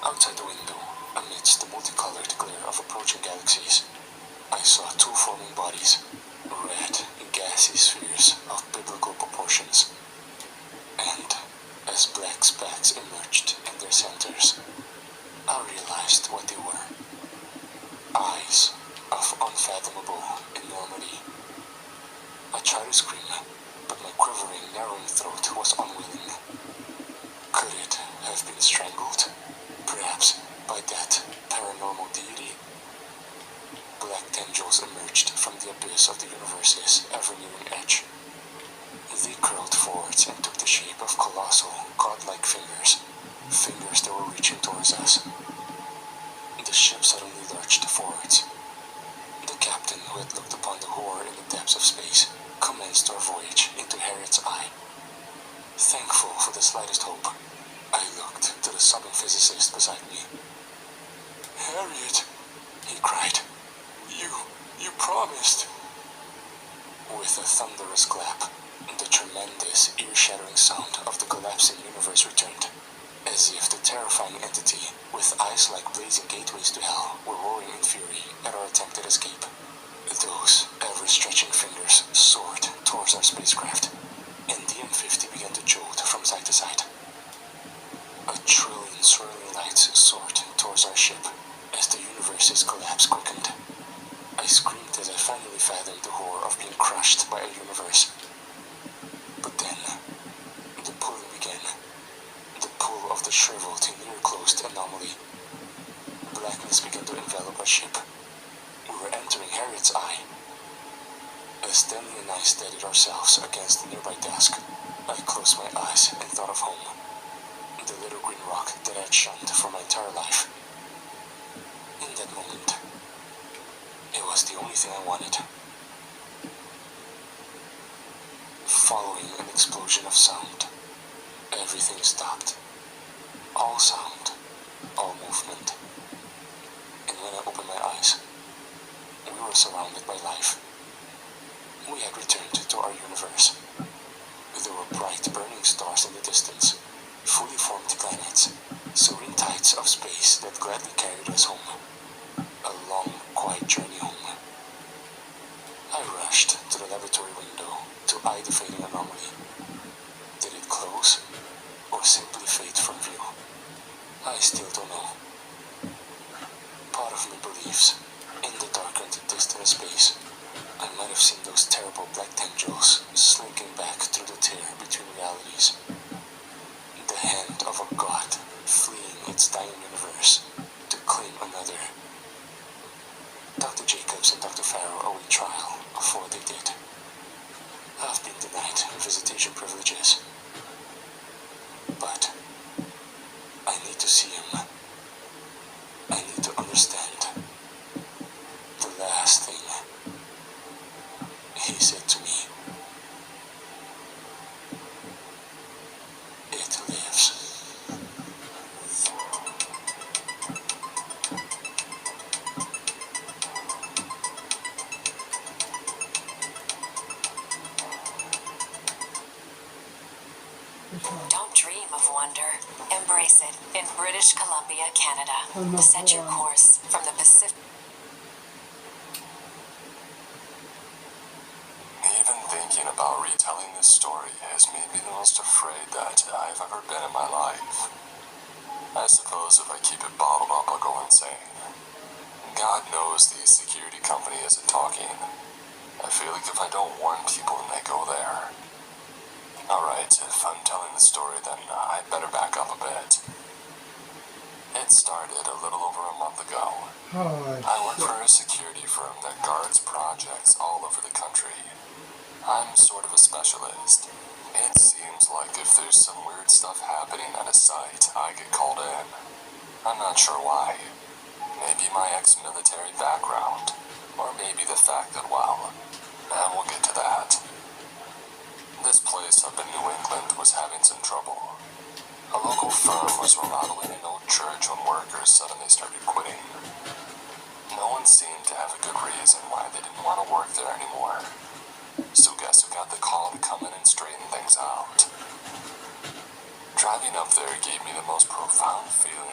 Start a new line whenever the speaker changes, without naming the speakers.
Outside the window, amidst the multicolored glare of approaching galaxies, I saw two forming bodies, red, gassy spheres of biblical proportions. And as black specks emerged in their centers, I realized what they were. Eyes of unfathomable enormity. I tried to scream, but my quivering, narrowing throat was unwilling. Could it have been strangled? Perhaps by that paranormal deity? Black tendrils emerged from the abyss of the universe's ever-nearing edge. They curled forwards and took the shape of colossal, godlike fingers, fingers that were reaching towards us. The ship suddenly lurched forwards. The captain, who had looked upon the horror in the depths of space, commenced our voyage into Harriet's eye. Thankful for the slightest hope, I looked to the sobbing physicist beside me. "Harriet," he cried, You promised." With a thunderous clap, the tremendous, ear-shattering sound of the collapsing universe returned, as if the terrifying entity, with eyes like blazing gateways to hell, were roaring in fury at our attempted escape. Those ever-stretching fingers soared towards our spacecraft, and the M50 began to jolt from side to side. A trillion swirling lights soared towards our ship as the universe's collapse quickened. I screamed as I finally fathomed the horror of being crushed by a universe. But then, the pulling began. The pull of the shriveled, near-closed anomaly. Blackness began to envelop our ship. We were entering Harriet's eye. As Stanley and I steadied ourselves against the nearby desk, I closed my eyes and thought of home. The little green rock that I had shunned for my entire life. In that moment, it was the only thing I wanted. Following an explosion of sound, everything stopped. All sound, all movement. And when I opened my eyes, we were surrounded by life. We had returned to our universe. There were bright burning stars in the distance, fully formed planets, serene tides of space that gladly carried us home. A long, quiet journey home. I rushed to the laboratory window to eye the fading anomaly. Did it close, or simply fade from view? I still don't know. Part of me believes, in the dark and distant space, I might have seen those terrible black tendrils slinking back through the tear between realities. The hand of a god fleeing its dying universe to claim another. Dr. Jacobs and Dr. Farrow await trial for what they did. I've been denied visitation privileges. But I need to see him. I need to understand. The last thing he said to me. It lives.
Don't dream of wonder. Embrace it in British Columbia, Canada. Set your course from the Pacific.
Even thinking about retelling this story has made me the most afraid that I've ever been in my life. I suppose if I keep it bottled up, I'll go insane. God knows the security company isn't talking. I feel like if I don't warn people, then they go there. Alright, if I'm telling the story, then I'd better back up a bit. It started a little over a month ago. I work for a security firm that guards projects all over the country. I'm sort of a specialist. It seems like if there's some weird stuff happening at a site, I get called in. I'm not sure why. Maybe my ex-military background, or maybe the fact that, well, and we'll get to that. This place up in New England was having some trouble. A local firm was remodeling an old church when workers suddenly started quitting. No one seemed to have a good reason why they didn't want to work there anymore. So guess who got the call to come in and straighten things out? Driving up there gave me the most profound feeling